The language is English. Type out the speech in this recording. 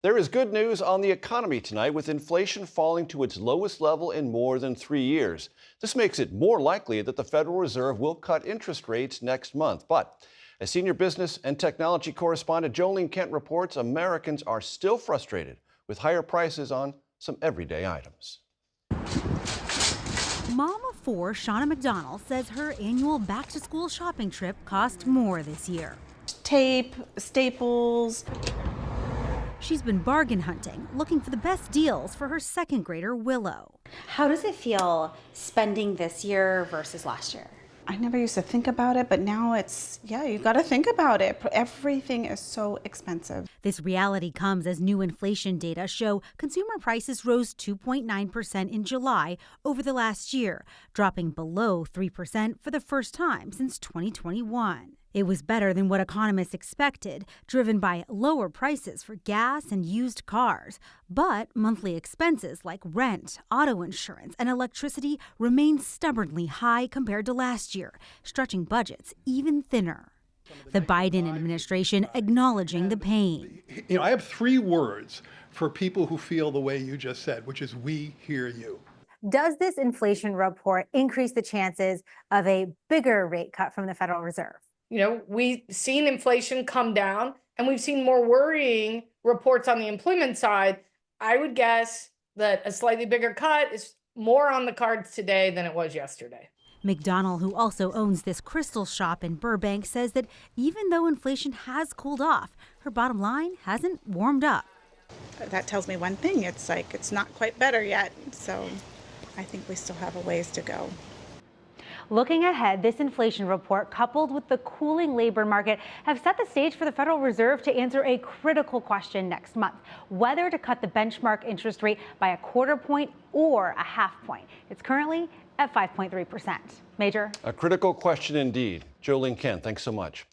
There is good news on the economy tonight, with inflation falling to its lowest level in more than 3 years. This makes it more likely that the Federal Reserve will cut interest rates next month. But as senior business and technology correspondent Ling Kent reports, Americans are still frustrated with higher prices on some everyday items. Mom of four, Shauna McDonald, says her annual back-to-school shopping trip cost more this year. Tape, staples. She's been bargain hunting, looking for the best deals for her second grader, Willow. How does it feel spending this year versus last year? I never used to think about it, but now you got to think about it. Everything is so expensive. This reality comes as new inflation data show consumer prices rose 2.9% in July over the last year, dropping below 3% for the first time since 2021. It was better than what economists expected, driven by lower prices for gas and used cars. But monthly expenses like rent, auto insurance, and electricity remain stubbornly high compared to last year, stretching budgets even thinner. The Biden administration acknowledging the pain. I have three words for people who feel the way you just said, which is we hear you. Does this inflation report increase the chances of a bigger rate cut from the Federal Reserve? We've seen inflation come down and we've seen more worrying reports on the employment side. I would guess that a slightly bigger cut is more on the cards today than it was yesterday. McDonnell, who also owns this crystal shop in Burbank, says that even though inflation has cooled off, her bottom line hasn't warmed up. That tells me one thing. It's not quite better yet. So I think we still have a ways to go. Looking ahead, this inflation report, coupled with the cooling labor market, have set the stage for the Federal Reserve to answer a critical question next month: whether to cut the benchmark interest rate by 1/4 point or 1/2 point. It's currently at 5.3%. Major? A critical question indeed. Ling Kent, thanks so much.